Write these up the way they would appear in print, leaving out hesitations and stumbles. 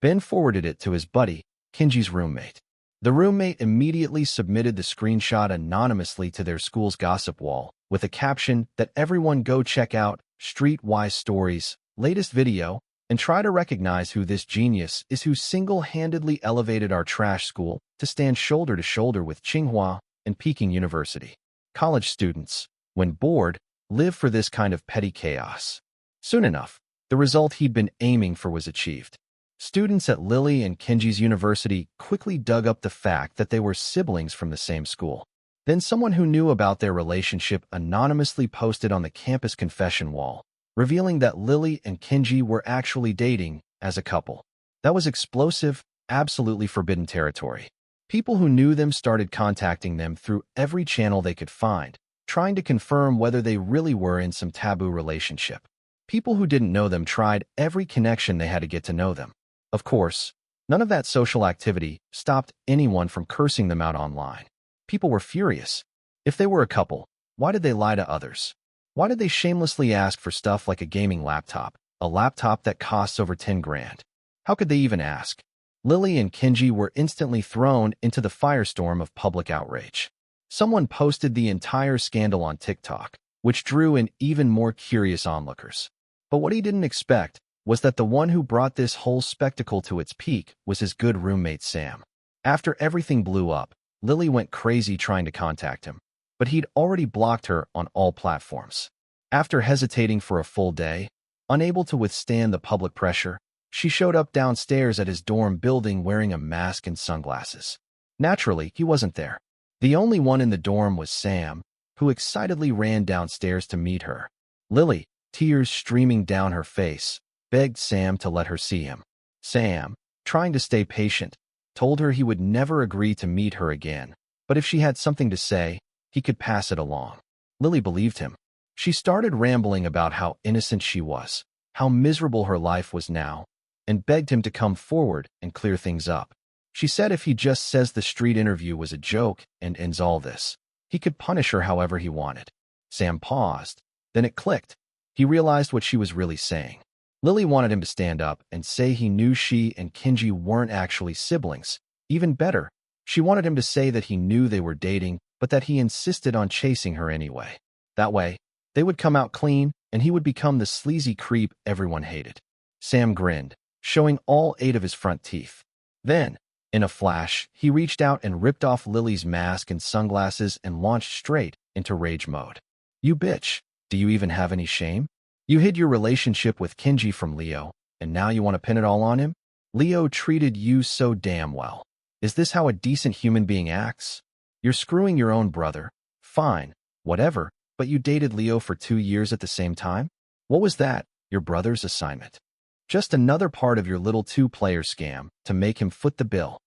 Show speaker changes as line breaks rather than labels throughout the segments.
Ben forwarded it to his buddy, Kenji's roommate. The roommate immediately submitted the screenshot anonymously to their school's gossip wall, with a caption that everyone go check out Streetwise Stories' latest video and try to recognize who this genius is who single-handedly elevated our trash school to stand shoulder to shoulder with Tsinghua and Peking University. College students, when bored, live for this kind of petty chaos. Soon enough, the result he'd been aiming for was achieved. Students at Lily and Kenji's university quickly dug up the fact that they were siblings from the same school. Then someone who knew about their relationship anonymously posted on the campus confession wall, revealing that Lily and Kenji were actually dating as a couple. That was explosive, absolutely forbidden territory. People who knew them started contacting them through every channel they could find, trying to confirm whether they really were in some taboo relationship. People who didn't know them tried every connection they had to get to know them. Of course, none of that social activity stopped anyone from cursing them out online. People were furious. If they were a couple, why did they lie to others? Why did they shamelessly ask for stuff like a gaming laptop, a laptop that costs over 10 grand? How could they even ask? Lily and Kenji were instantly thrown into the firestorm of public outrage. Someone posted the entire scandal on TikTok, which drew in even more curious onlookers. But what he didn't expect was that the one who brought this whole spectacle to its peak was his good roommate Sam. After everything blew up, Lily went crazy trying to contact him, but he'd already blocked her on all platforms. After hesitating for a full day, unable to withstand the public pressure, she showed up downstairs at his dorm building wearing a mask and sunglasses. Naturally, he wasn't there. The only one in the dorm was Sam, who excitedly ran downstairs to meet her. Lily, tears streaming down her face, begged Sam to let her see him. Sam, trying to stay patient, told her he would never agree to meet her again, but if she had something to say, he could pass it along. Lily believed him. She started rambling about how innocent she was, how miserable her life was now, and begged him to come forward and clear things up. She said if he just says the street interview was a joke and ends all this, he could punish her however he wanted. Sam paused. Then it clicked. He realized what she was really saying. Lily wanted him to stand up and say he knew she and Kenji weren't actually siblings. Even better, she wanted him to say that he knew they were dating, but that he insisted on chasing her anyway. That way, they would come out clean, and he would become the sleazy creep everyone hated. Sam grinned, showing all 8 of his front teeth. Then, in a flash, he reached out and ripped off Lily's mask and sunglasses and launched straight into rage mode. You bitch, do you even have any shame? You hid your relationship with Kenji from Leo, and now you want to pin it all on him? Leo treated you so damn well. Is this how a decent human being acts? You're screwing your own brother. Fine, whatever, but you dated Leo for 2 years at the same time? What was that, your brother's assignment? Just another part of your little 2-player scam to make him foot the bill.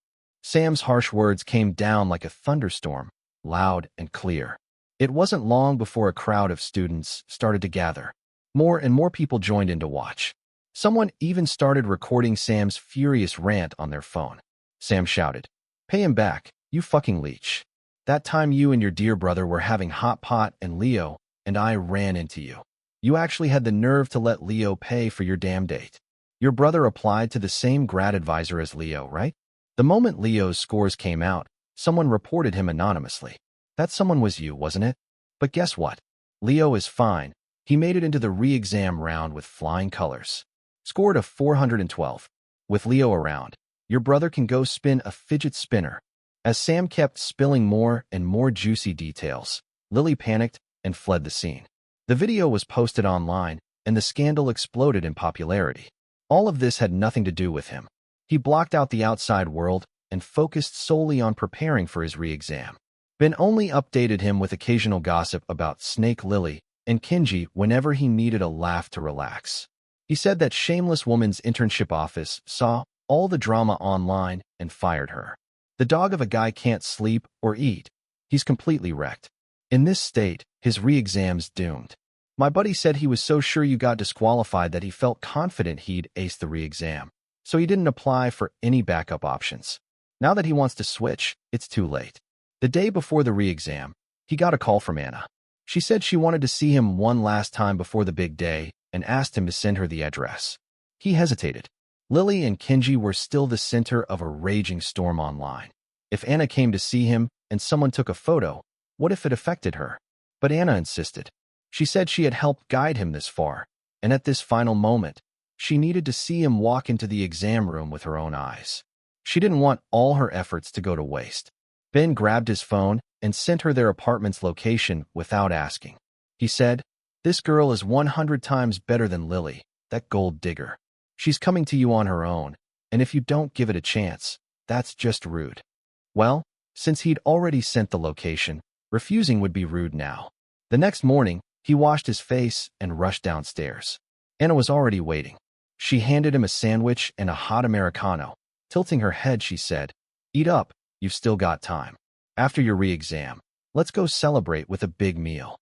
Sam's harsh words came down like a thunderstorm, loud and clear. It wasn't long before a crowd of students started to gather. More and more people joined in to watch. Someone even started recording Sam's furious rant on their phone. Sam shouted, "Pay him back, you fucking leech. That time you and your dear brother were having hot pot and Leo, and I ran into you. You actually had the nerve to let Leo pay for your damn date. Your brother applied to the same grad advisor as Leo, right? The moment Leo's scores came out, someone reported him anonymously. That someone was you, wasn't it? But guess what? Leo is fine. He made it into the re-exam round with flying colors. Scored a 412. With Leo around, your brother can go spin a fidget spinner." As Sam kept spilling more and more juicy details, Lily panicked and fled the scene. The video was posted online, and the scandal exploded in popularity. All of this had nothing to do with him. He blocked out the outside world and focused solely on preparing for his re-exam. Ben only updated him with occasional gossip about Snake Lily and Kenji whenever he needed a laugh to relax. He said that shameless woman's internship office saw all the drama online and fired her. The dog of a guy can't sleep or eat. He's completely wrecked. In this state, his re-exam's doomed. My buddy said he was so sure you got disqualified that he felt confident he'd ace the re-exam, so he didn't apply for any backup options. Now that he wants to switch, it's too late. The day before the re-exam, he got a call from Anna. She said she wanted to see him one last time before the big day and asked him to send her the address. He hesitated. Lily and Kenji were still the center of a raging storm online. If Anna came to see him and someone took a photo, what if it affected her? But Anna insisted. She said she had helped guide him this far, and at this final moment, she needed to see him walk into the exam room with her own eyes. She didn't want all her efforts to go to waste. Ben grabbed his phone and sent her their apartment's location without asking. He said, "This girl is 100 times better than Lily, that gold digger. She's coming to you on her own, and if you don't give it a chance, that's just rude." Well, since he'd already sent the location, refusing would be rude now. The next morning, he washed his face and rushed downstairs. Anna was already waiting. She handed him a sandwich and a hot Americano. Tilting her head, she said, "Eat up, you've still got time. After your re-exam, let's go celebrate with a big meal."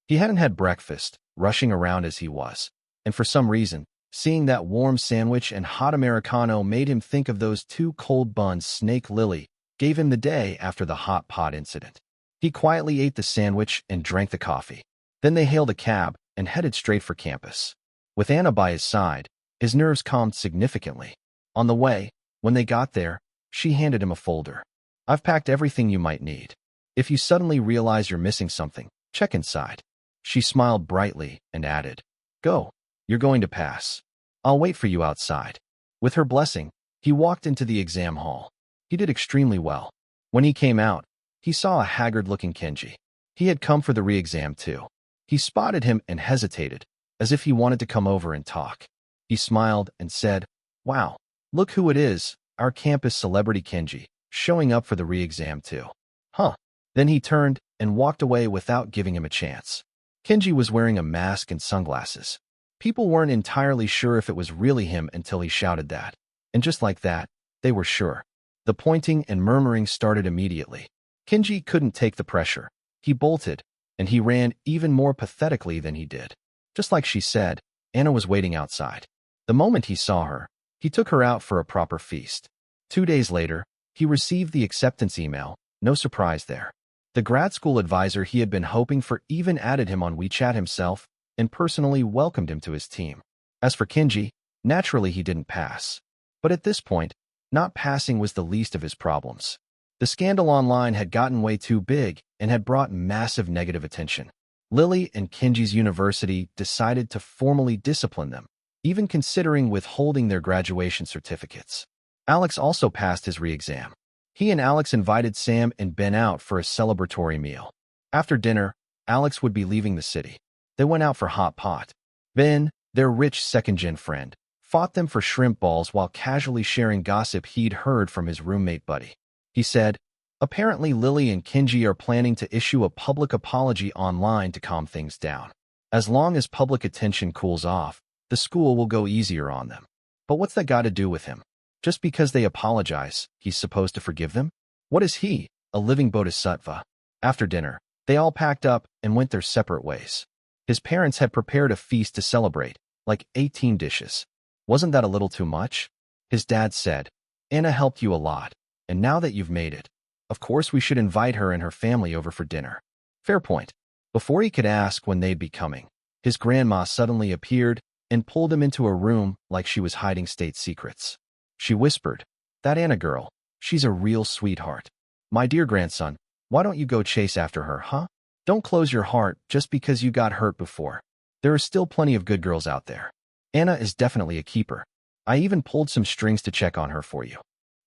He hadn't had breakfast, rushing around as he was, and for some reason, seeing that warm sandwich and hot Americano made him think of those two cold buns Snake Lily gave him the day after the hot pot incident. He quietly ate the sandwich and drank the coffee. Then they hailed a cab and headed straight for campus. With Anna by his side, his nerves calmed significantly. On the way, when they got there, she handed him a folder. "I've packed everything you might need. If you suddenly realize you're missing something, check inside." She smiled brightly and added, "Go, you're going to pass. I'll wait for you outside." With her blessing, he walked into the exam hall. He did extremely well. When he came out, he saw a haggard-looking Kenji. He had come for the re-exam too. He spotted him and hesitated, as if he wanted to come over and talk. He smiled and said, "Wow, look who it is, our campus celebrity Kenji, showing up for the re-exam too. Huh." Then he turned and walked away without giving him a chance. Kenji was wearing a mask and sunglasses. People weren't entirely sure if it was really him until he shouted that. And just like that, they were sure. The pointing and murmuring started immediately. Kenji couldn't take the pressure. He bolted, and he ran even more pathetically than he did. Just like she said, Anna was waiting outside. The moment he saw her, he took her out for a proper feast. 2 days later, he received the acceptance email, no surprise there. The grad school advisor he had been hoping for even added him on WeChat himself and personally welcomed him to his team. As for Kenji, naturally he didn't pass. But at this point, not passing was the least of his problems. The scandal online had gotten way too big and had brought massive negative attention. Lily and Kenji's university decided to formally discipline them, even considering withholding their graduation certificates. Alex also passed his re-exam. He and Alex invited Sam and Ben out for a celebratory meal. After dinner, Alex would be leaving the city. They went out for hot pot. Ben, their rich second-gen friend, fought them for shrimp balls while casually sharing gossip he'd heard from his roommate buddy. He said, "Apparently Lily and Kenji are planning to issue a public apology online to calm things down. As long as public attention cools off, the school will go easier on them." But what's that got to do with him? Just because they apologize, he's supposed to forgive them? What is he, a living bodhisattva? After dinner, they all packed up and went their separate ways. His parents had prepared a feast to celebrate, like 18 dishes. Wasn't that a little too much? His dad said, "Anna helped you a lot, and now that you've made it, of course we should invite her and her family over for dinner." Fair point. Before he could ask when they'd be coming, his grandma suddenly appeared and pulled him into a room like she was hiding state secrets. She whispered, "That Anna girl, she's a real sweetheart. My dear grandson, why don't you go chase after her, huh? Don't close your heart just because you got hurt before. There are still plenty of good girls out there. Anna is definitely a keeper. I even pulled some strings to check on her for you."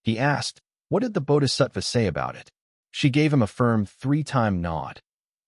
He asked, "What did the bodhisattva say about it?" She gave him a firm 3-time nod.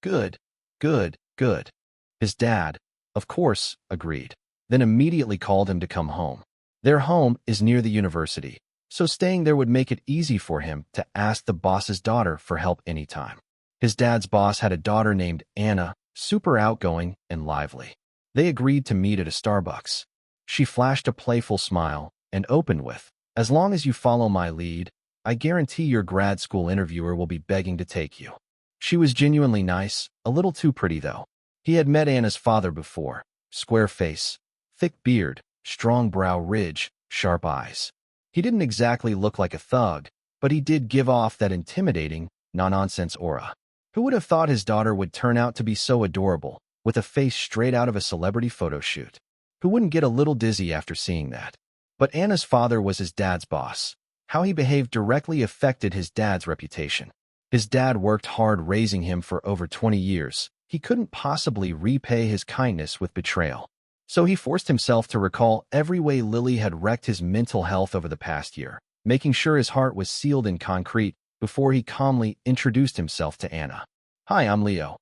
"Good, good, good." His dad, of course, agreed, then immediately called him to come home. Their home is near the university, so staying there would make it easy for him to ask the boss's daughter for help anytime. His dad's boss had a daughter named Anna, super outgoing and lively. They agreed to meet at a Starbucks. She flashed a playful smile and opened with, "As long as you follow my lead, I guarantee your grad school interviewer will be begging to take you." She was genuinely nice, a little too pretty though. He had met Anna's father before. Square face, thick beard, strong brow ridge, sharp eyes. He didn't exactly look like a thug, but he did give off that intimidating, no-nonsense aura. Who would have thought his daughter would turn out to be so adorable, with a face straight out of a celebrity photo shoot? Who wouldn't get a little dizzy after seeing that? But Anna's father was his dad's boss. How he behaved directly affected his dad's reputation. His dad worked hard raising him for over 20 years. He couldn't possibly repay his kindness with betrayal. So he forced himself to recall every way Lily had wrecked his mental health over the past year, making sure his heart was sealed in concrete before he calmly introduced himself to Anna. "Hi, I'm Leo."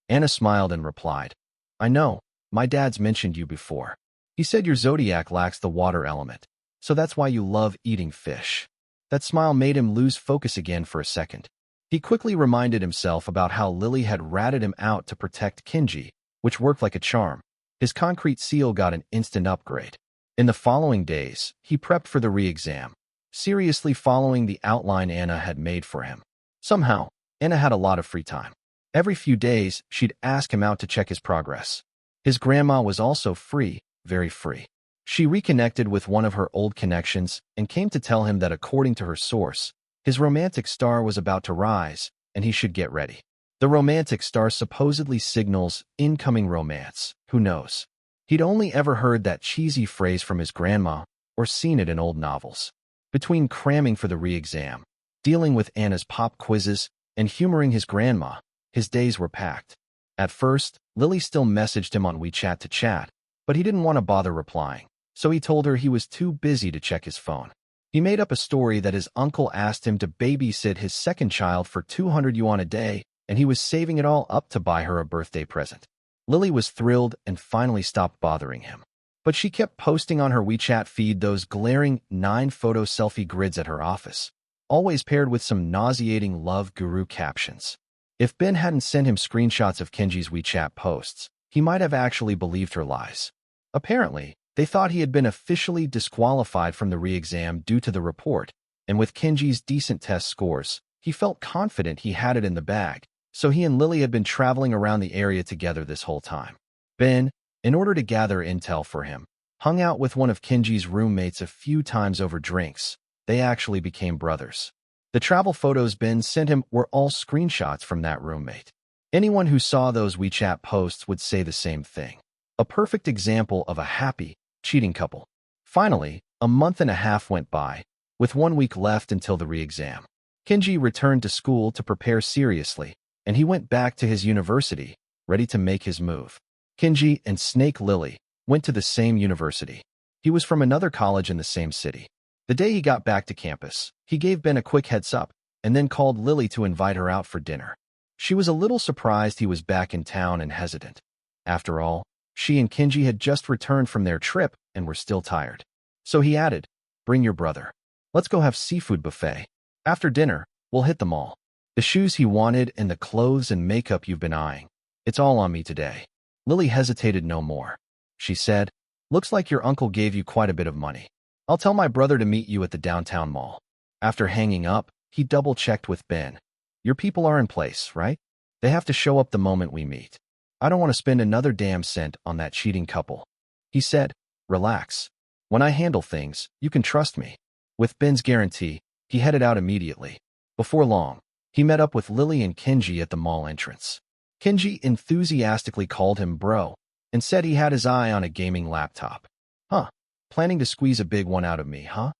Anna smiled and replied, "I know, my dad's mentioned you before. He said your zodiac lacks the water element, so that's why you love eating fish." That smile made him lose focus again for a second. He quickly reminded himself about how Lily had ratted him out to protect Kenji, which worked like a charm. His concrete seal got an instant upgrade. In the following days, he prepped for the re-exam, seriously following the outline Anna had made for him. Somehow, Anna had a lot of free time. Every few days, she'd ask him out to check his progress. His grandma was also free, very free. She reconnected with one of her old connections and came to tell him that according to her source, his romantic star was about to rise, and he should get ready. The romantic star supposedly signals incoming romance. Who knows? He'd only ever heard that cheesy phrase from his grandma or seen it in old novels. Between cramming for the re-exam, dealing with Anna's pop quizzes, and humoring his grandma, his days were packed. At first, Lily still messaged him on WeChat to chat, but he didn't want to bother replying, so he told her he was too busy to check his phone. He made up a story that his uncle asked him to babysit his second child for 200 yuan a day, and he was saving it all up to buy her a birthday present. Lily was thrilled and finally stopped bothering him. But she kept posting on her WeChat feed those glaring 9-photo selfie grids at her office, always paired with some nauseating love guru captions. If Ben hadn't sent him screenshots of Kenji's WeChat posts, he might have actually believed her lies. Apparently, they thought he had been officially disqualified from the re-exam due to the report, and with Kenji's decent test scores, he felt confident he had it in the bag, so he and Lily had been traveling around the area together this whole time. Ben, in order to gather intel for him, hung out with one of Kenji's roommates a few times over drinks. They actually became brothers. The travel photos Ben sent him were all screenshots from that roommate. Anyone who saw those WeChat posts would say the same thing. A perfect example of a happy, cheating couple. Finally, a month and a half went by, with 1 week left until the re-exam. Kenji returned to school to prepare seriously, and he went back to his university, ready to make his move. Kenji and Snake Lily went to the same university. He was from another college in the same city. The day he got back to campus, he gave Ben a quick heads up, and then called Lily to invite her out for dinner. She was a little surprised he was back in town and hesitant. After all, she and Kenji had just returned from their trip and were still tired. So he added, "Bring your brother. Let's go have seafood buffet. After dinner, we'll hit the mall. The shoes he wanted and the clothes and makeup you've been eyeing. It's all on me today." Lily hesitated no more. She said, "Looks like your uncle gave you quite a bit of money. I'll tell my brother to meet you at the downtown mall." After hanging up, he double-checked with Ben. "Your people are in place, right? They have to show up the moment we meet. I don't want to spend another damn cent on that cheating couple." He said, "Relax. When I handle things, you can trust me." With Ben's guarantee, he headed out immediately. Before long, he met up with Lily and Kenji at the mall entrance. Kenji enthusiastically called him bro and said he had his eye on a gaming laptop. "Huh, planning to squeeze a big one out of me, huh?"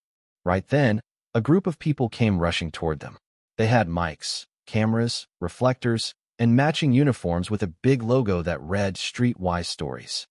Right then, a group of people came rushing toward them. They had mics, cameras, reflectors, and matching uniforms with a big logo that read Streetwide Stories.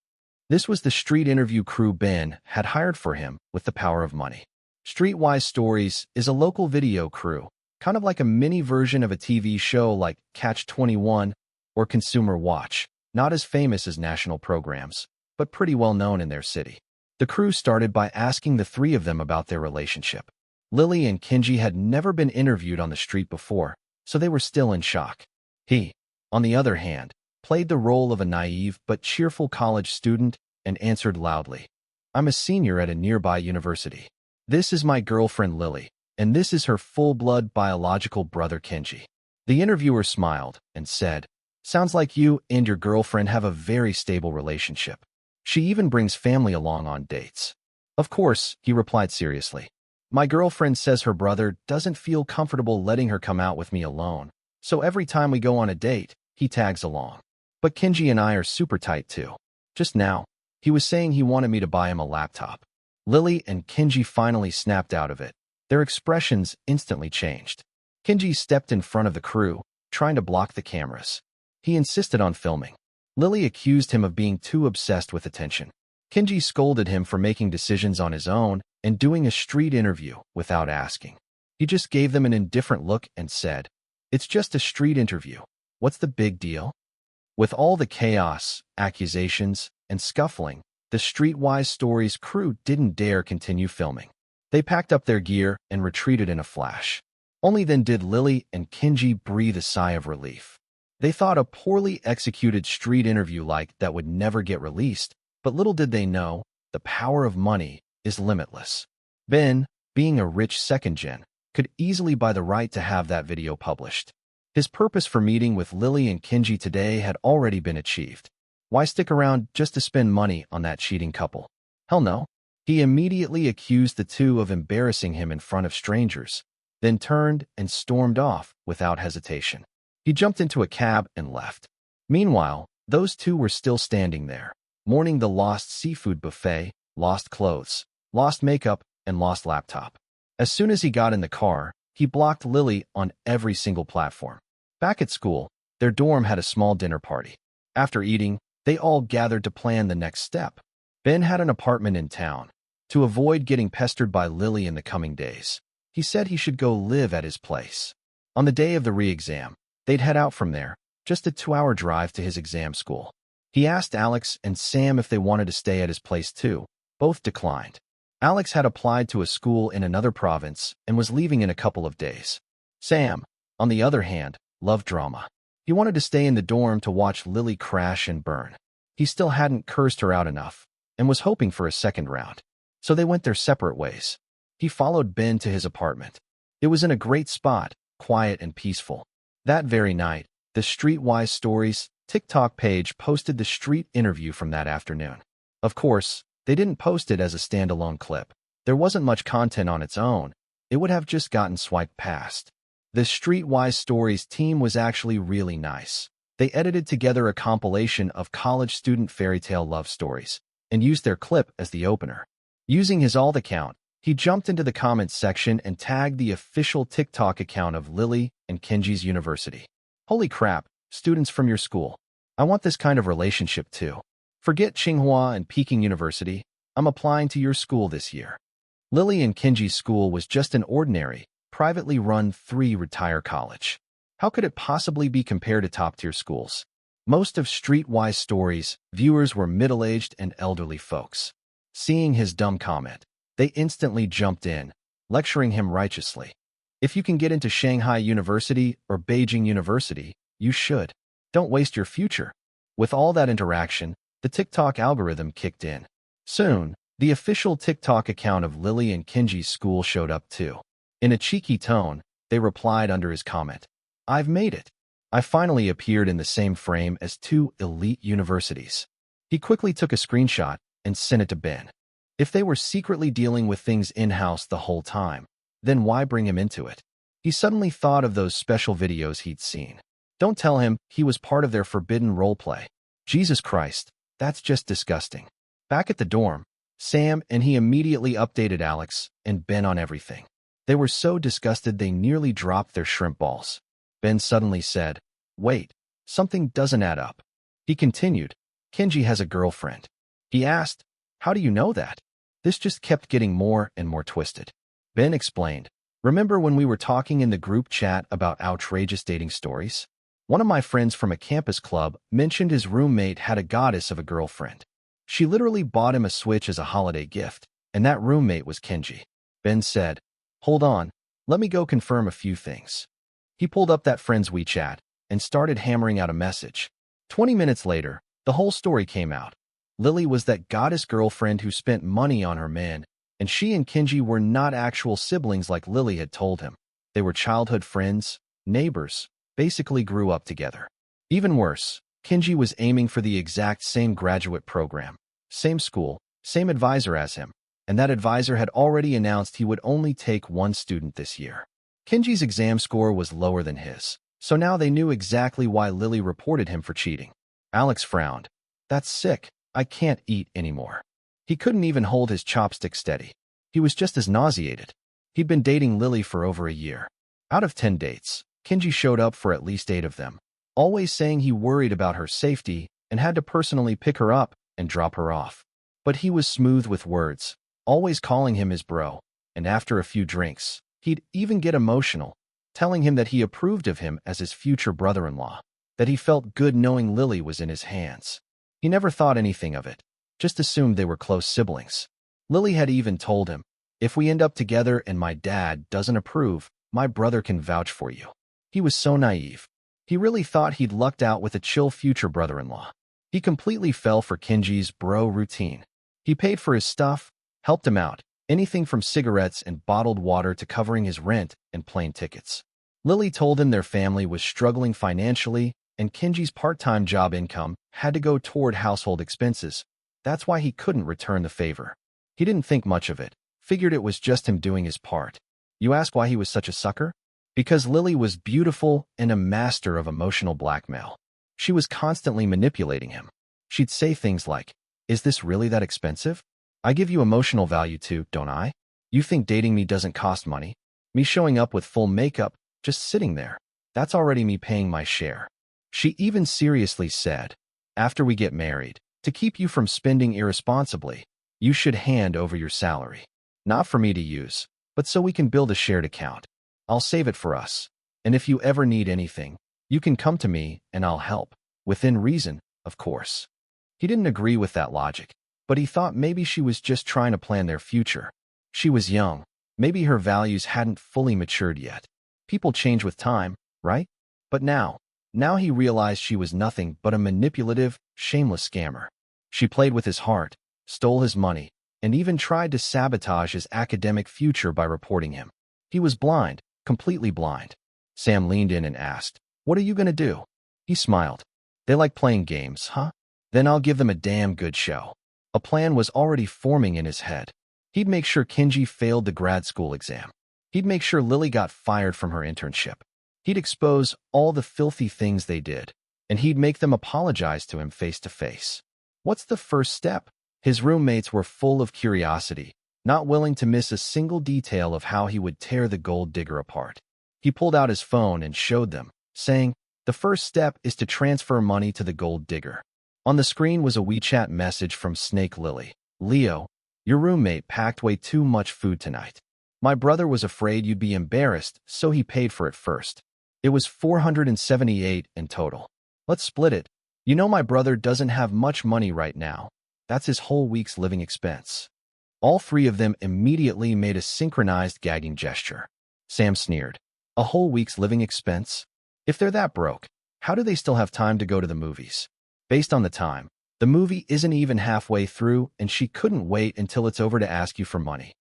This was the street interview crew Ben had hired for him with the power of money. Streetwide Stories is a local video crew, kind of like a mini version of a TV show like Catch 21 or Consumer Watch, not as famous as national programs, but pretty well known in their city. The crew started by asking the three of them about their relationship. Lily and Kenji had never been interviewed on the street before, so they were still in shock. He, on the other hand, played the role of a naive but cheerful college student and answered loudly, "I'm a senior at a nearby university. This is my girlfriend Lily, and this is her full-blood biological brother Kenji." The interviewer smiled and said, "Sounds like you and your girlfriend have a very stable relationship. She even brings family along on dates." "Of course," he replied seriously. "My girlfriend says her brother doesn't feel comfortable letting her come out with me alone, so every time we go on a date, he tags along. But Kenji and I are super tight too. Just now, he was saying he wanted me to buy him a laptop." Lily and Kenji finally snapped out of it. Their expressions instantly changed. Kenji stepped in front of the crew, trying to block the cameras. He insisted on filming. Lily accused him of being too obsessed with attention. Kenji scolded him for making decisions on his own and doing a street interview without asking. He just gave them an indifferent look and said, "It's just a street interview. What's the big deal?" With all the chaos, accusations, and scuffling, the Streetwise Stories crew didn't dare continue filming. They packed up their gear and retreated in a flash. Only then did Lily and Kenji breathe a sigh of relief. They thought a poorly executed street interview like that would never get released, but little did they know, the power of money is limitless. Ben, being a rich second-gen, could easily buy the right to have that video published. His purpose for meeting with Lily and Kenji today had already been achieved. Why stick around just to spend money on that cheating couple? Hell no. He immediately accused the two of embarrassing him in front of strangers, then turned and stormed off without hesitation. He jumped into a cab and left. Meanwhile, those two were still standing there, mourning the lost seafood buffet, lost clothes, lost makeup, and lost laptop. As soon as he got in the car, he blocked Lily on every single platform. Back at school, their dorm had a small dinner party. After eating, they all gathered to plan the next step. Ben had an apartment in town. To avoid getting pestered by Lily in the coming days, he said he should go live at his place. On the day of the re-exam, they'd head out from there, just a 2-hour drive to his exam school. He asked Alex and Sam if they wanted to stay at his place too. Both declined. Alex had applied to a school in another province and was leaving in a couple of days. Sam, on the other hand, loved drama. He wanted to stay in the dorm to watch Lily crash and burn. He still hadn't cursed her out enough and was hoping for a second round. So they went their separate ways. He followed Ben to his apartment. It was in a great spot, quiet and peaceful. That very night, the Streetwise Stories TikTok page posted the street interview from that afternoon. Of course, they didn't post it as a standalone clip. There wasn't much content on its own. It would have just gotten swiped past. The Streetwise Stories team was actually really nice. They edited together a compilation of college student fairy tale love stories and used their clip as the opener. Using his alt account, he jumped into the comments section and tagged the official TikTok account of Lily and Kenji's university. "Holy crap, students from your school. I want this kind of relationship too. Forget Tsinghua and Peking University. I'm applying to your school this year." Lily and Kenji's school was just an ordinary, privately run 3-retire college. How could it possibly be compared to top-tier schools? Most of Streetwise Stories' viewers were middle-aged and elderly folks. Seeing his dumb comment, they instantly jumped in, lecturing him righteously. If you can get into Shanghai University or Beijing University, you should. Don't waste your future. With all that interaction, the TikTok algorithm kicked in. Soon, the official TikTok account of Lily and Kenji's school showed up too. In a cheeky tone, they replied under his comment, "I've made it. I finally appeared in the same frame as 2 elite universities." He quickly took a screenshot and sent it to Ben. If they were secretly dealing with things in-house the whole time, then why bring him into it? He suddenly thought of those special videos he'd seen. Don't tell him he was part of their forbidden roleplay. Jesus Christ, that's just disgusting. Back at the dorm, Sam and he immediately updated Alex and Ben on everything. They were so disgusted they nearly dropped their shrimp balls. Ben suddenly said, "Wait, something doesn't add up." He continued, "Kenji has a girlfriend." He asked, "How do you know that?" This just kept getting more and more twisted. Ben explained, "Remember when we were talking in the group chat about outrageous dating stories? One of my friends from a campus club mentioned his roommate had a goddess of a girlfriend. She literally bought him a Switch as a holiday gift, and that roommate was Kenji." Ben said, "Hold on, let me go confirm a few things." He pulled up that friend's WeChat and started hammering out a message. 20 minutes later, the whole story came out. Lily was that goddess girlfriend who spent money on her man, and she and Kenji were not actual siblings like Lily had told him. They were childhood friends, neighbors, basically grew up together. Even worse, Kenji was aiming for the exact same graduate program, same school, same advisor as him, and that advisor had already announced he would only take one student this year. Kenji's exam score was lower than his, so now they knew exactly why Lily reported him for cheating. Alex frowned. "That's sick. I can't eat anymore." He couldn't even hold his chopstick steady. He was just as nauseated. He'd been dating Lily for over a year. Out of 10 dates, Kenji showed up for at least 8 of them, always saying he worried about her safety and had to personally pick her up and drop her off. But he was smooth with words, always calling him his bro, and after a few drinks, he'd even get emotional, telling him that he approved of him as his future brother-in-law, that he felt good knowing Lily was in his hands. He never thought anything of it, just assumed they were close siblings. Lily had even told him, "If we end up together and my dad doesn't approve, my brother can vouch for you." He was so naive. He really thought he'd lucked out with a chill future brother-in-law. He completely fell for Kenji's bro routine. He paid for his stuff, helped him out, anything from cigarettes and bottled water to covering his rent and plane tickets. Lily told him their family was struggling financially and Kenji's part-time job income had to go toward household expenses. That's why he couldn't return the favor. He didn't think much of it, figured it was just him doing his part. You ask why he was such a sucker? Because Lily was beautiful and a master of emotional blackmail. She was constantly manipulating him. She'd say things like, "Is this really that expensive? I give you emotional value too, don't I? You think dating me doesn't cost money? Me showing up with full makeup, just sitting there, that's already me paying my share." She even seriously said, "After we get married, to keep you from spending irresponsibly, you should hand over your salary. Not for me to use, but so we can build a shared account. I'll save it for us. And if you ever need anything, you can come to me and I'll help. Within reason, of course." He didn't agree with that logic, but he thought maybe she was just trying to plan their future. She was young. Maybe her values hadn't fully matured yet. People change with time, right? But now he realized she was nothing but a manipulative, shameless scammer. She played with his heart, stole his money, and even tried to sabotage his academic future by reporting him. He was blind, completely blind. Sam leaned in and asked, "What are you going to do?" He smiled. "They like playing games, huh? Then I'll give them a damn good show." A plan was already forming in his head. He'd make sure Kenji failed the grad school exam. He'd make sure Lily got fired from her internship. He'd expose all the filthy things they did, and he'd make them apologize to him face to face. What's the first step? His roommates were full of curiosity, not willing to miss a single detail of how he would tear the gold digger apart. He pulled out his phone and showed them, saying, "The first step is to transfer money to the gold digger." On the screen was a WeChat message from Snake Lily. "Leo, your roommate packed way too much food tonight. My brother was afraid you'd be embarrassed, so he paid for it first. It was $478 in total. Let's split it. You know my brother doesn't have much money right now. That's his whole week's living expense." All 3 of them immediately made a synchronized gagging gesture. Sam sneered. "A whole week's living expense? If they're that broke, how do they still have time to go to the movies? Based on the time, the movie isn't even halfway through and she couldn't wait until it's over to ask you for money."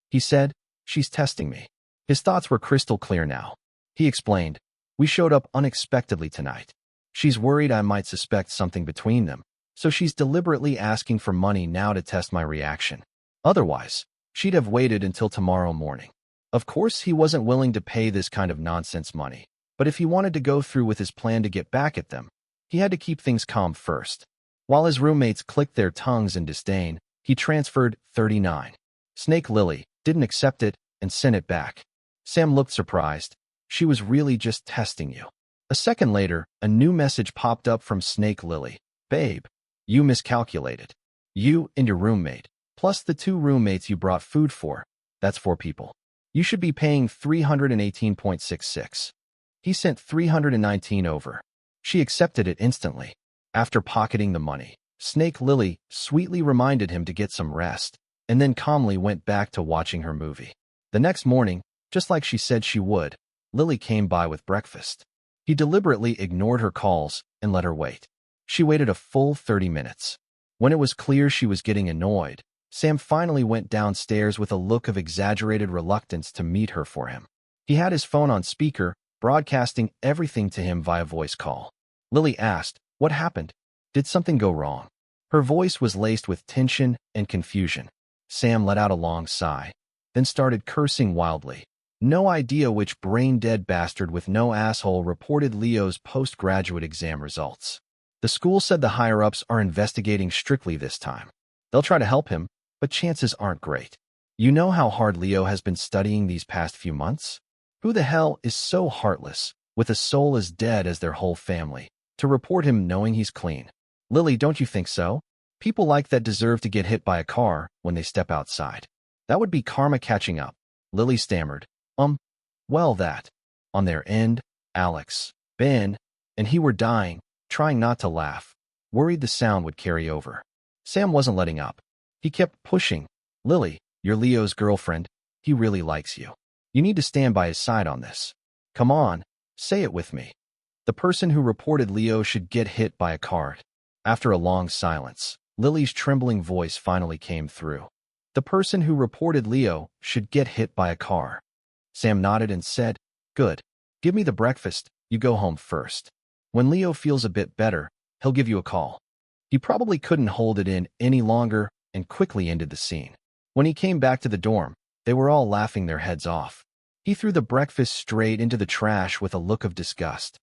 He said, "She's testing me." His thoughts were crystal clear now. He explained, "We showed up unexpectedly tonight. She's worried I might suspect something between them, so she's deliberately asking for money now to test my reaction. Otherwise, she'd have waited until tomorrow morning." Of course, he wasn't willing to pay this kind of nonsense money, but if he wanted to go through with his plan to get back at them, he had to keep things calm first. While his roommates clicked their tongues in disdain, he transferred $39. Snake Lily didn't accept it and sent it back. Sam looked surprised. She was really just testing you. A second later, a new message popped up from Snake Lily. "Babe, you miscalculated. You and your roommate, plus the 2 roommates you brought food for, that's 4 people. You should be paying $318.66. He sent $319 over. She accepted it instantly. After pocketing the money, Snake Lily sweetly reminded him to get some rest, and then calmly went back to watching her movie. The next morning, just like she said she would, Lily came by with breakfast. He deliberately ignored her calls and let her wait. She waited a full 30 minutes. When it was clear she was getting annoyed, Sam finally went downstairs with a look of exaggerated reluctance to meet her for him. He had his phone on speaker, broadcasting everything to him via voice call. Lily asked, "What happened? Did something go wrong?" Her voice was laced with tension and confusion. Sam let out a long sigh, then started cursing wildly. No idea which brain-dead bastard with no asshole reported Leo's postgraduate exam results. The school said the higher-ups are investigating strictly this time. They'll try to help him, but chances aren't great. You know how hard Leo has been studying these past few months? Who the hell is so heartless, with a soul as dead as their whole family, to report him knowing he's clean? Lily, don't you think so? People like that deserve to get hit by a car when they step outside. That would be karma catching up. Lily stammered. Well that. On their end, Alex, Ben, and he were dying, trying not to laugh, worried the sound would carry over. Sam wasn't letting up. He kept pushing. Lily, you're Leo's girlfriend. He really likes you. You need to stand by his side on this. Come on, say it with me. The person who reported Leo should get hit by a car. After a long silence, Lily's trembling voice finally came through. The person who reported Leo should get hit by a car. Sam nodded and said, Good. Give me the breakfast. You go home first. When Leo feels a bit better, he'll give you a call. He probably couldn't hold it in any longer and quickly ended the scene. When he came back to the dorm, they were all laughing their heads off. He threw the breakfast straight into the trash with a look of disgust.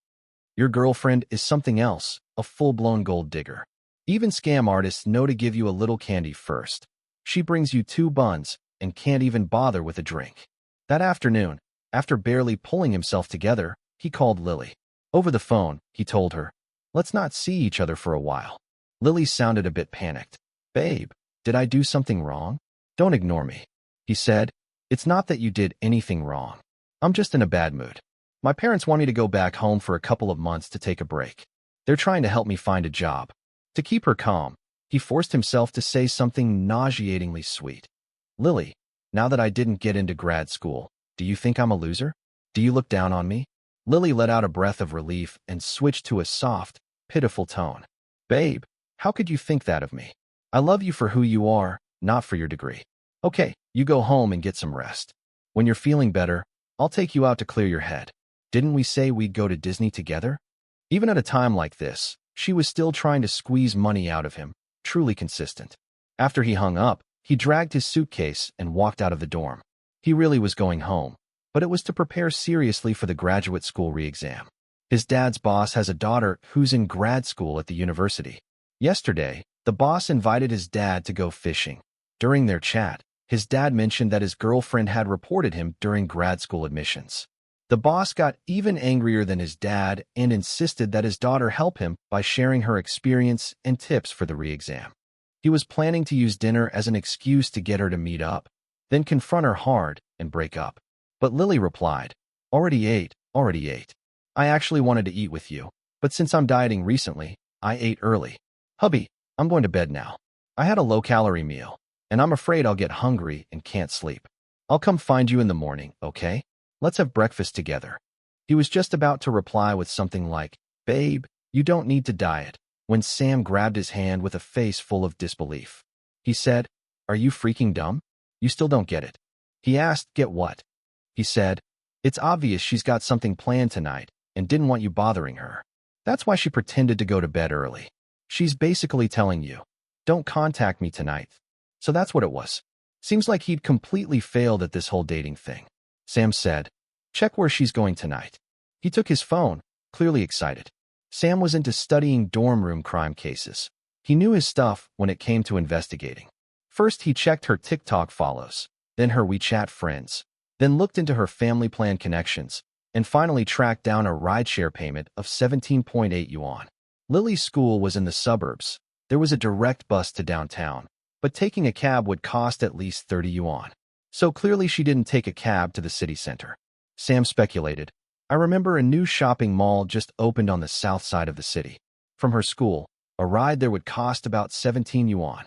Your girlfriend is something else, a full-blown gold digger. Even scam artists know to give you a little candy first. She brings you 2 buns and can't even bother with a drink. That afternoon, after barely pulling himself together, he called Lily. Over the phone, he told her, Let's not see each other for a while. Lily sounded a bit panicked. Babe, did I do something wrong? Don't ignore me. He said, It's not that you did anything wrong. I'm just in a bad mood. My parents want me to go back home for a couple of months to take a break. They're trying to help me find a job. To keep her calm, he forced himself to say something nauseatingly sweet. Lily, now that I didn't get into grad school, do you think I'm a loser? Do you look down on me? Lily let out a breath of relief and switched to a soft, pitiful tone. Babe, how could you think that of me? I love you for who you are, not for your degree. Okay, you go home and get some rest. When you're feeling better, I'll take you out to clear your head. Didn't we say we'd go to Disney together? Even at a time like this, she was still trying to squeeze money out of him, truly consistent. After he hung up, he dragged his suitcase and walked out of the dorm. He really was going home, but it was to prepare seriously for the graduate school re-exam. His dad's boss has a daughter who's in grad school at the university. Yesterday, the boss invited his dad to go fishing. During their chat, his dad mentioned that his girlfriend had reported him during grad school admissions. The boss got even angrier than his dad and insisted that his daughter help him by sharing her experience and tips for the re-exam. He was planning to use dinner as an excuse to get her to meet up, then confront her hard and break up. But Lily replied, Already ate. I actually wanted to eat with you, but since I'm dieting recently, I ate early. Hubby, I'm going to bed now. I had a low-calorie meal, and I'm afraid I'll get hungry and can't sleep. I'll come find you in the morning, okay? Let's have breakfast together. He was just about to reply with something like, Babe, you don't need to diet, when Sam grabbed his hand with a face full of disbelief. He said, Are you freaking dumb? You still don't get it. He asked, Get what? He said, It's obvious she's got something planned tonight and didn't want you bothering her. That's why she pretended to go to bed early. She's basically telling you, Don't contact me tonight. So that's what it was. Seems like he'd completely failed at this whole dating thing. Sam said, Check where she's going tonight. He took his phone, clearly excited. Sam was into studying dorm room crime cases. He knew his stuff when it came to investigating. First, he checked her TikTok follows, then her WeChat friends, then looked into her family plan connections, and finally tracked down a rideshare payment of 17.8 yuan. Lily's school was in the suburbs. There was a direct bus to downtown, but taking a cab would cost at least 30 yuan. So clearly she didn't take a cab to the city center. Sam speculated, I remember a new shopping mall just opened on the south side of the city. From her school, a ride there would cost about 17 yuan.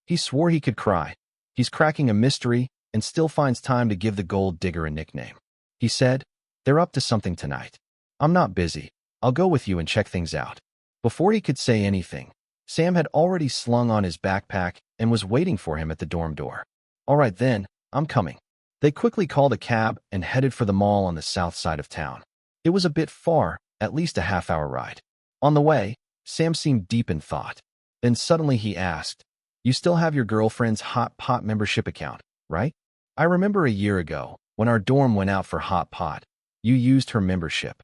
He swore he could cry. He's cracking a mystery and still finds time to give the gold digger a nickname. He said, They're up to something tonight. I'm not busy. I'll go with you and check things out. Before he could say anything, Sam had already slung on his backpack and was waiting for him at the dorm door. All right then, I'm coming. They quickly called a cab and headed for the mall on the south side of town. It was a bit far, at least a half-hour ride. On the way, Sam seemed deep in thought. Then suddenly he asked, You still have your girlfriend's Hot Pot membership account, right? I remember a year ago, when our dorm went out for Hot Pot, you used her membership.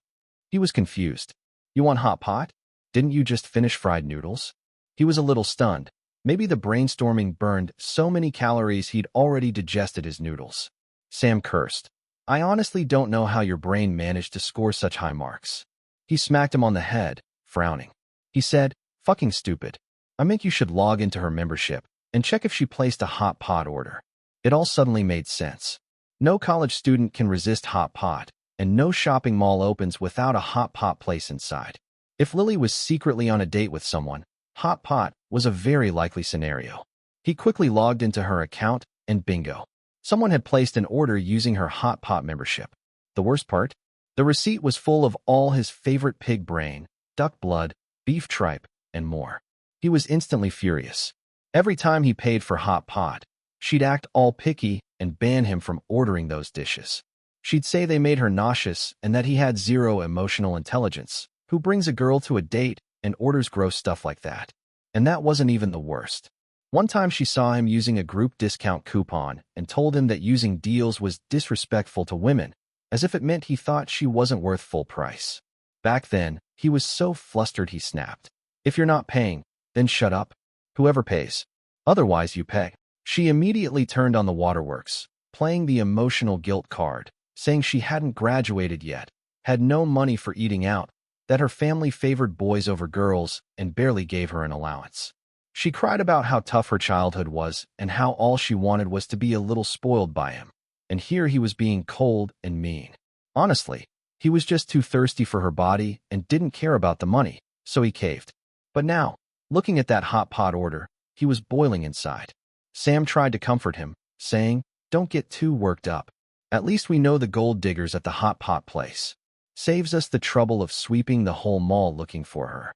He was confused. You want Hot Pot? Didn't you just finish fried noodles? He was a little stunned. Maybe the brainstorming burned so many calories he'd already digested his noodles. Sam cursed. I honestly don't know how your brain managed to score such high marks. He smacked him on the head, frowning. He said, fucking stupid. I think you should log into her membership and check if she placed a hot pot order. It all suddenly made sense. No college student can resist hot pot, and no shopping mall opens without a hot pot place inside. If Lily was secretly on a date with someone, hot pot was a very likely scenario. He quickly logged into her account, and bingo. Someone had placed an order using her hot pot membership. The worst part? The receipt was full of all his favorite pig brain, duck blood, beef tripe, and more. He was instantly furious. Every time he paid for hot pot, she'd act all picky and ban him from ordering those dishes. She'd say they made her nauseous and that he had zero emotional intelligence. Who brings a girl to a date and orders gross stuff like that? And that wasn't even the worst. One time she saw him using a group discount coupon and told him that using deals was disrespectful to women, as if it meant he thought she wasn't worth full price. Back then, he was so flustered he snapped. If you're not paying, then shut up. Whoever pays. Otherwise you pay. She immediately turned on the waterworks, playing the emotional guilt card, saying she hadn't graduated yet, had no money for eating out, that her family favored boys over girls and barely gave her an allowance. She cried about how tough her childhood was and how all she wanted was to be a little spoiled by him. And here he was being cold and mean. Honestly, he was just too thirsty for her body and didn't care about the money, so he caved. But now, looking at that hot pot order, he was boiling inside. Sam tried to comfort him, saying, "Don't get too worked up. At least we know the gold diggers at the hot pot place. Saves us the trouble of sweeping the whole mall looking for her."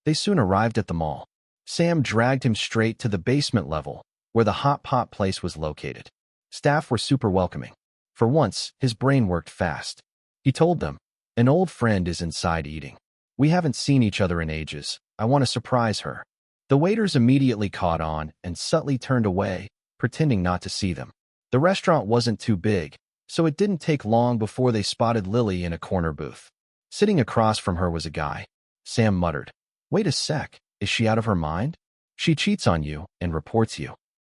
They soon arrived at the mall. Sam dragged him straight to the basement level, where the hot pot place was located. Staff were super welcoming. For once, his brain worked fast. He told them, "An old friend is inside eating. We haven't seen each other in ages. I want to surprise her." The waiters immediately caught on and subtly turned away, pretending not to see them. The restaurant wasn't too big, so it didn't take long before they spotted Lily in a corner booth. Sitting across from her was a guy. Sam muttered, "Wait a sec, is she out of her mind? She cheats on you and reports you."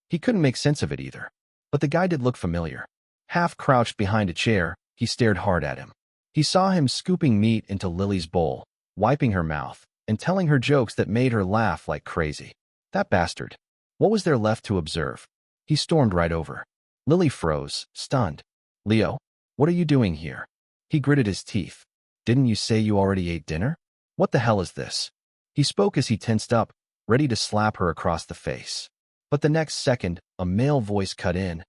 He couldn't make sense of it either. But the guy did look familiar. Half crouched behind a chair, he stared hard at him. He saw him scooping meat into Lily's bowl, wiping her mouth, and telling her jokes that made her laugh like crazy. That bastard. What was there left to observe? He stormed right over. Lily froze, stunned. "Leo, what are you doing here?" He gritted his teeth. "Didn't you say you already ate dinner? What the hell is this?" He spoke as he tensed up, ready to slap her across the face. But the next second, a male voice cut in.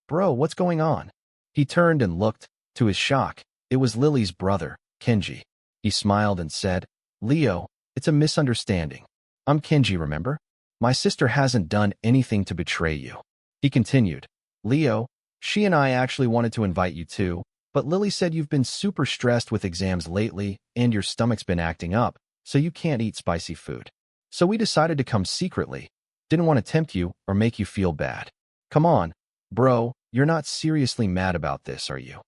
"Bro, what's going on?" He turned and looked. To his shock, it was Lily's brother, Kenji. He smiled and said, "Leo, it's a misunderstanding. I'm Kenji, remember? My sister hasn't done anything to betray you." He continued, "Leo, she and I actually wanted to invite you too, but Lily said you've been super stressed with exams lately and your stomach's been acting up, so you can't eat spicy food. So we decided to come secretly. Didn't want to tempt you or make you feel bad. Come on, bro, you're not seriously mad about this, are you?"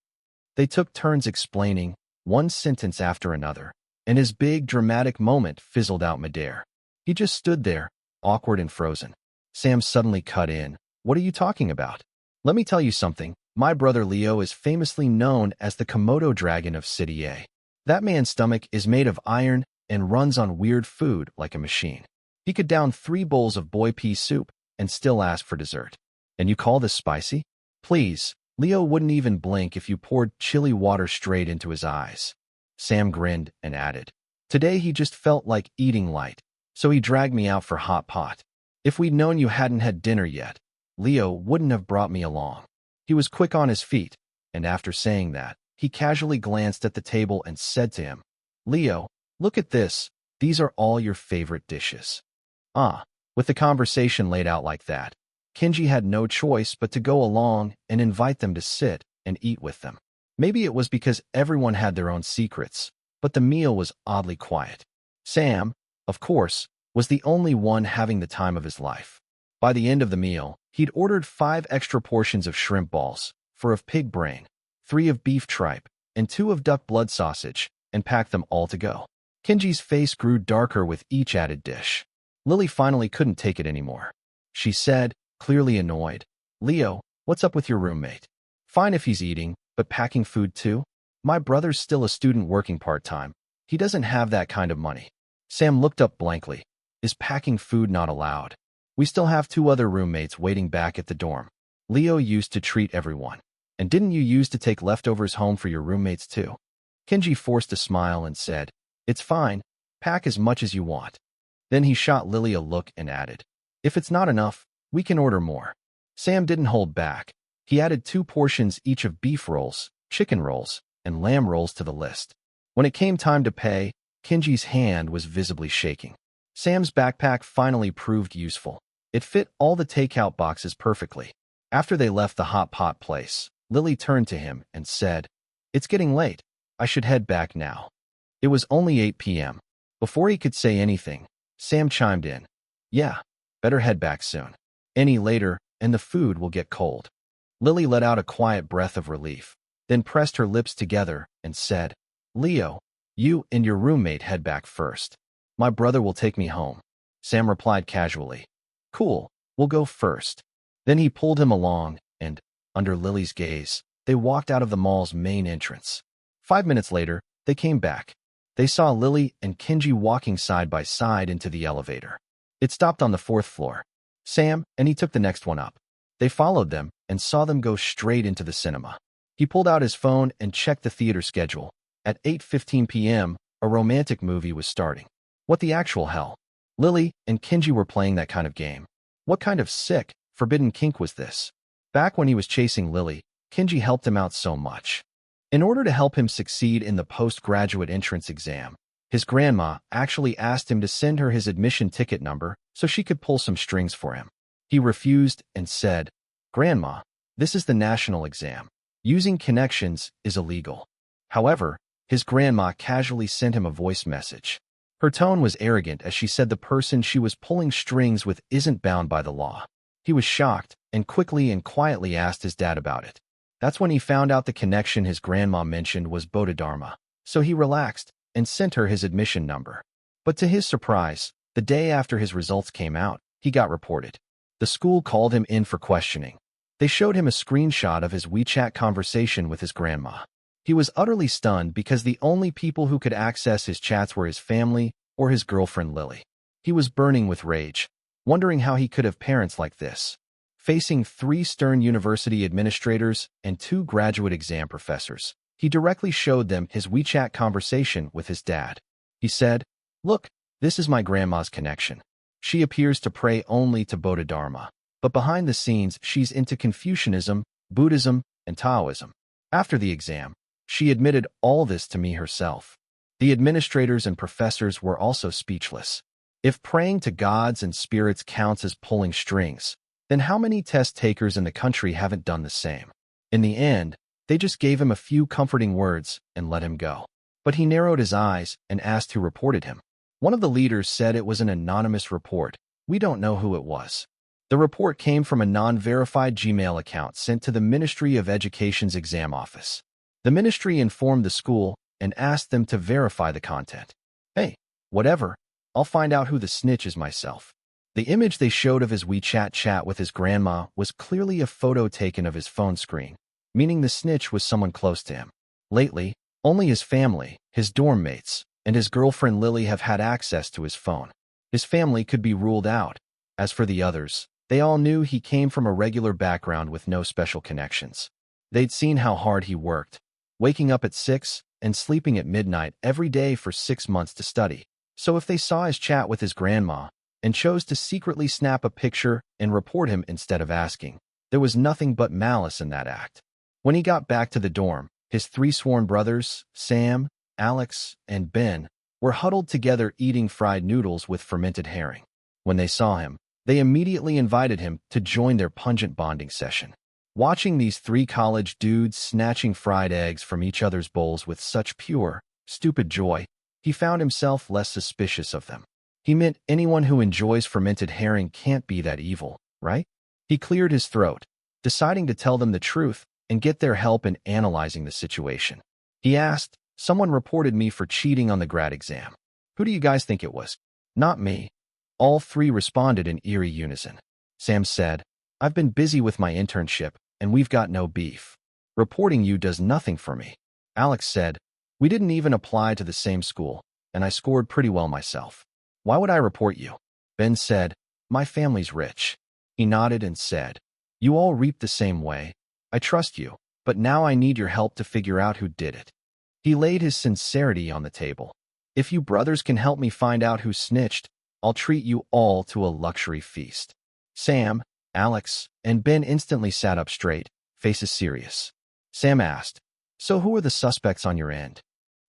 They took turns explaining, one sentence after another, and his big dramatic moment fizzled out midair. He just stood there, awkward and frozen. Sam suddenly cut in. "What are you talking about? Let me tell you something. My brother Leo is famously known as the Komodo dragon of City A. That man's stomach is made of iron and runs on weird food like a machine. He could down 3 bowls of boy pea soup and still ask for dessert. And you call this spicy? Please." Leo wouldn't even blink if you poured chili water straight into his eyes. Sam grinned and added, "Today he just felt like eating light, so he dragged me out for hot pot. If we'd known you hadn't had dinner yet, Leo wouldn't have brought me along." He was quick on his feet, and after saying that, he casually glanced at the table and said to him, "Leo, look at this. These are all your favorite dishes." With the conversation laid out like that, Kenji had no choice but to go along and invite them to sit and eat with them. Maybe it was because everyone had their own secrets, but the meal was oddly quiet. Sam, of course, was the only one having the time of his life. By the end of the meal, he'd ordered 5 extra portions of shrimp balls, 4 of pig brain, 3 of beef tripe, and 2 of duck blood sausage, and packed them all to go. Kenji's face grew darker with each added dish. Lily finally couldn't take it anymore. she said, clearly annoyed. Leo, what's up with your roommate? Fine if he's eating, but packing food too? My brother's still a student working part-time. He doesn't have that kind of money. Sam looked up blankly. Is packing food not allowed? We still have 2 other roommates waiting back at the dorm. Leo used to treat everyone. And didn't you used to take leftovers home for your roommates too? Kenji forced a smile and said, It's fine. Pack as much as you want. Then he shot Lily a look and added, If it's not enough, we can order more. Sam didn't hold back. He added 2 portions each of beef rolls, chicken rolls, and lamb rolls to the list. When it came time to pay, Kenji's hand was visibly shaking. Sam's backpack finally proved useful. It fit all the takeout boxes perfectly. After they left the hot pot place, Lily turned to him and said, It's getting late. I should head back now. It was only 8 p.m. Before he could say anything, Sam chimed in. Yeah, better head back soon. Any later, and the food will get cold. Lily let out a quiet breath of relief, then pressed her lips together and said, Leo, you and your roommate head back first. My brother will take me home. Sam replied casually. Cool, we'll go first. Then he pulled him along, and, under Lily's gaze, they walked out of the mall's main entrance. 5 minutes later, they came back. They saw Lily and Kenji walking side by side into the elevator. It stopped on the 4th floor. Sam and he took the next one up. They followed them and saw them go straight into the cinema. He pulled out his phone and checked the theater schedule. At 8:15 p.m., a romantic movie was starting. What the actual hell? Lily and Kenji were playing that kind of game. What kind of sick, forbidden kink was this? Back when he was chasing Lily, Kenji helped him out so much. In order to help him succeed in the postgraduate entrance exam, his grandma actually asked him to send her his admission ticket number so she could pull some strings for him. He refused and said, Grandma, this is the national exam. Using connections is illegal. However, his grandma casually sent him a voice message. Her tone was arrogant as she said the person she was pulling strings with isn't bound by the law. He was shocked and quickly and quietly asked his dad about it. That's when he found out the connection his grandma mentioned was Bodhidharma, so he relaxed and sent her his admission number. But to his surprise, the day after his results came out, he got reported. The school called him in for questioning. They showed him a screenshot of his WeChat conversation with his grandma. He was utterly stunned because the only people who could access his chats were his family or his girlfriend Lily. He was burning with rage, wondering how he could have parents like this. Facing 3 stern university administrators and 2 graduate exam professors, he directly showed them his WeChat conversation with his dad. He said, Look, this is my grandma's connection. She appears to pray only to Bodhidharma, but behind the scenes she's into Confucianism, Buddhism, and Taoism. After the exam, she admitted all this to me herself. The administrators and professors were also speechless. If praying to gods and spirits counts as pulling strings, then how many test takers in the country haven't done the same? In the end, they just gave him a few comforting words and let him go. But he narrowed his eyes and asked who reported him. One of the leaders said it was an anonymous report. We don't know who it was. The report came from a non-verified Gmail account sent to the Ministry of Education's exam office. The ministry informed the school and asked them to verify the content. Hey, whatever. I'll find out who the snitch is myself. The image they showed of his WeChat chat with his grandma was clearly a photo taken of his phone screen, meaning the snitch was someone close to him. Lately, only his family, his dorm mates, and his girlfriend Lily have had access to his phone. His family could be ruled out. As for the others, they all knew he came from a regular background with no special connections. They'd seen how hard he worked, waking up at 6 and sleeping at midnight every day for 6 months to study. So if they saw his chat with his grandma and chose to secretly snap a picture and report him instead of asking, there was nothing but malice in that act. When he got back to the dorm, his 3 sworn brothers, Sam, Alex, and Ben, were huddled together eating fried noodles with fermented herring. When they saw him, they immediately invited him to join their pungent bonding session. Watching these 3 college dudes snatching fried eggs from each other's bowls with such pure, stupid joy, he found himself less suspicious of them. He meant anyone who enjoys fermented herring can't be that evil, right? He cleared his throat, deciding to tell them the truth and get their help in analyzing the situation. He asked, Someone reported me for cheating on the grad exam. Who do you guys think it was? Not me. All 3 responded in eerie unison. Sam said, I've been busy with my internship, and we've got no beef. Reporting you does nothing for me. Alex said, we didn't even apply to the same school, and I scored pretty well myself. Why would I report you? Ben said, my family's rich. He nodded and said, you all reap the same way. I trust you, but now I need your help to figure out who did it. He laid his sincerity on the table. If you brothers can help me find out who snitched, I'll treat you all to a luxury feast. Sam, Alex, and Ben instantly sat up straight, faces serious. Sam asked, so who are the suspects on your end?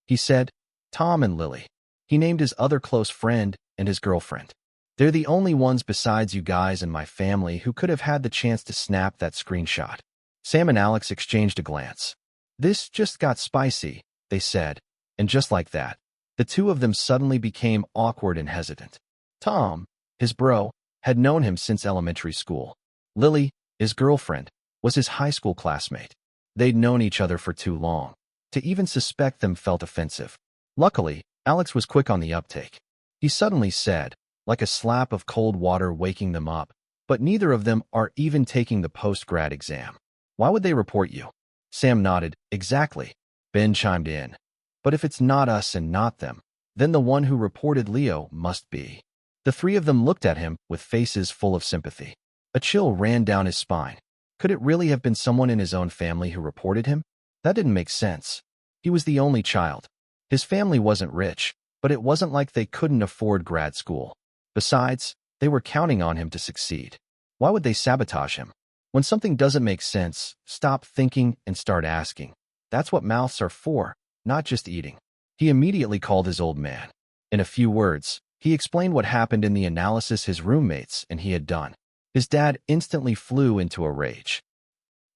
He said, Tom and Lily. He named his other close friend and his girlfriend. They're the only ones besides you guys and my family who could have had the chance to snap that screenshot. Sam and Alex exchanged a glance. This just got spicy, they said, and just like that, the two of them suddenly became awkward and hesitant. Tom, his bro, had known him since elementary school. Lily, his girlfriend, was his high school classmate. They'd known each other for too long. To even suspect them felt offensive. Luckily, Alex was quick on the uptake. He suddenly said, like a slap of cold water waking them up, but neither of them are even taking the post-grad exam. Why would they report you? Sam nodded, exactly. Ben chimed in. But if it's not us and not them, then the one who reported Leo must be. The three of them looked at him with faces full of sympathy. A chill ran down his spine. Could it really have been someone in his own family who reported him? That didn't make sense. He was the only child. His family wasn't rich, but it wasn't like they couldn't afford grad school. Besides, they were counting on him to succeed. Why would they sabotage him? When something doesn't make sense, stop thinking and start asking. That's what mouths are for, not just eating. He immediately called his old man. In a few words, he explained what happened in the analysis his roommates and he had done. His dad instantly flew into a rage.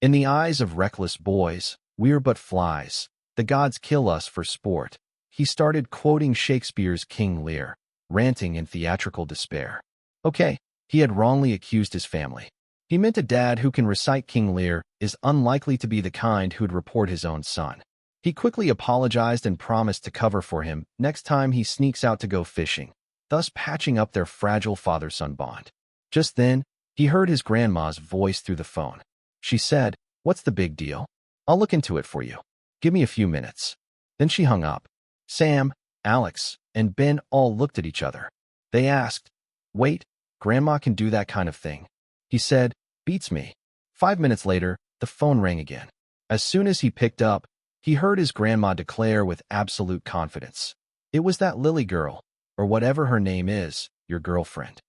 In the eyes of reckless boys, we're but flies. The gods kill us for sport. He started quoting Shakespeare's King Lear, ranting in theatrical despair. Okay, he had wrongly accused his family. He meant a dad who can recite King Lear is unlikely to be the kind who'd report his own son. He quickly apologized and promised to cover for him next time he sneaks out to go fishing, thus patching up their fragile father-son bond. Just then, he heard his grandma's voice through the phone. She said, "What's the big deal? I'll look into it for you. Give me a few minutes." Then she hung up. Sam, Alex, and Ben all looked at each other. They asked, "Wait, Grandma can do that kind of thing?" He said, "Beats me." 5 minutes later, the phone rang again. As soon as he picked up, he heard his grandma declare with absolute confidence, "It was that Lily girl, or whatever her name is, your girlfriend."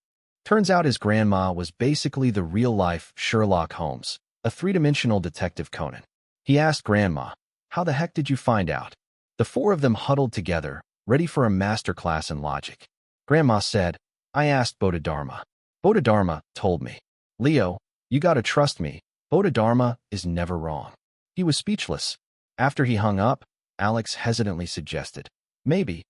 Turns out his grandma was basically the real-life Sherlock Holmes, a three-dimensional detective Conan. He asked Grandma, "How the heck did you find out?" The four of them huddled together, ready for a masterclass in logic. Grandma said, "I asked Bodhidharma. Bodhidharma told me. Leo, you gotta trust me. Bodhidharma is never wrong." He was speechless. After he hung up, Alex hesitantly suggested, Maybe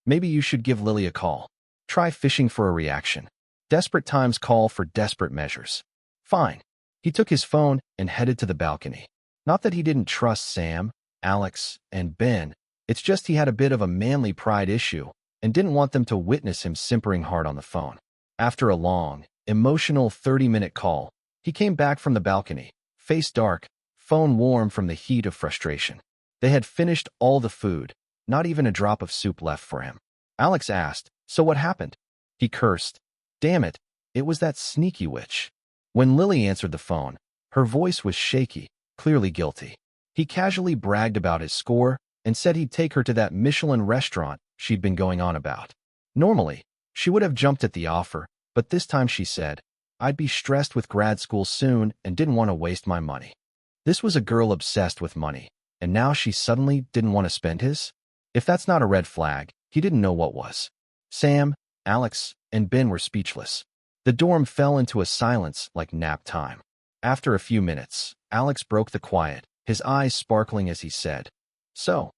you should give Lily a call. Try fishing for a reaction. Desperate times call for desperate measures." Fine. He took his phone and headed to the balcony. Not that he didn't trust Sam, Alex, and Ben. It's just he had a bit of a manly pride issue and didn't want them to witness him simpering hard on the phone. After a long, emotional 30-minute call, he came back from the balcony, face dark, phone warm from the heat of frustration. They had finished all the food, not even a drop of soup left for him. Alex asked, "So what happened?" He cursed. Damn it, it was that sneaky witch. When Lily answered the phone, her voice was shaky, clearly guilty. He casually bragged about his score and said he'd take her to that Michelin restaurant she'd been going on about. Normally, she would have jumped at the offer, but this time she said, "I'd be stressed with grad school soon and didn't want to waste my money." This was a girl obsessed with money, and now she suddenly didn't want to spend his? If that's not a red flag, he didn't know what was. Sam, Alex, and Ben were speechless. The dorm fell into a silence like nap time. After a few minutes, Alex broke the quiet, his eyes sparkling as he said, "So,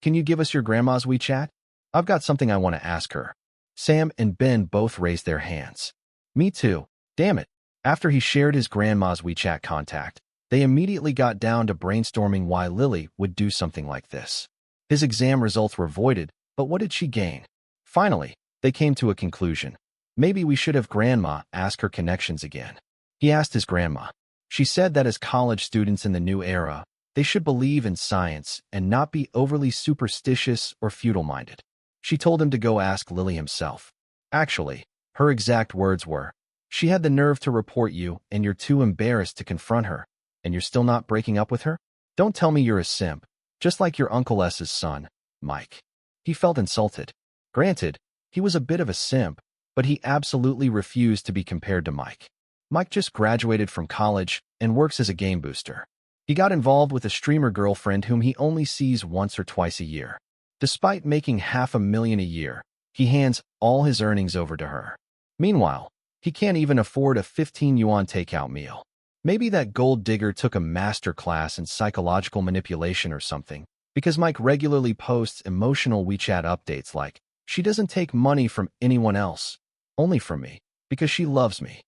can you give us your grandma's WeChat? I've got something I want to ask her." Sam and Ben both raised their hands. Me too. Damn it. After he shared his grandma's WeChat contact, they immediately got down to brainstorming why Lily would do something like this. His exam results were voided, but what did she gain? Finally, they came to a conclusion. Maybe we should have Grandma ask her connections again. He asked his grandma. She said that as college students in the new era, they should believe in science and not be overly superstitious or feudal-minded. She told him to go ask Lily himself. Actually, her exact words were, "She had the nerve to report you, and you're too embarrassed to confront her, and you're still not breaking up with her? Don't tell me you're a simp, just like your Uncle S's son, Mike." He felt insulted. Granted, he was a bit of a simp, but he absolutely refused to be compared to Mike. Mike just graduated from college and works as a game booster. He got involved with a streamer girlfriend whom he only sees once or twice a year. Despite making $500,000 a year, he hands all his earnings over to her. Meanwhile, he can't even afford a 15 yuan takeout meal. Maybe that gold digger took a master class in psychological manipulation or something, because Mike regularly posts emotional WeChat updates like, "She doesn't take money from anyone else, only from me, because she loves me."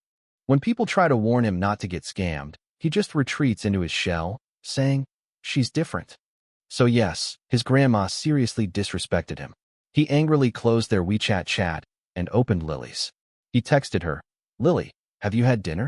When people try to warn him not to get scammed, he just retreats into his shell, saying, "She's different." So yes, his grandma seriously disrespected him. He angrily closed their WeChat chat and opened Lily's. He texted her, "Lily, have you had dinner?"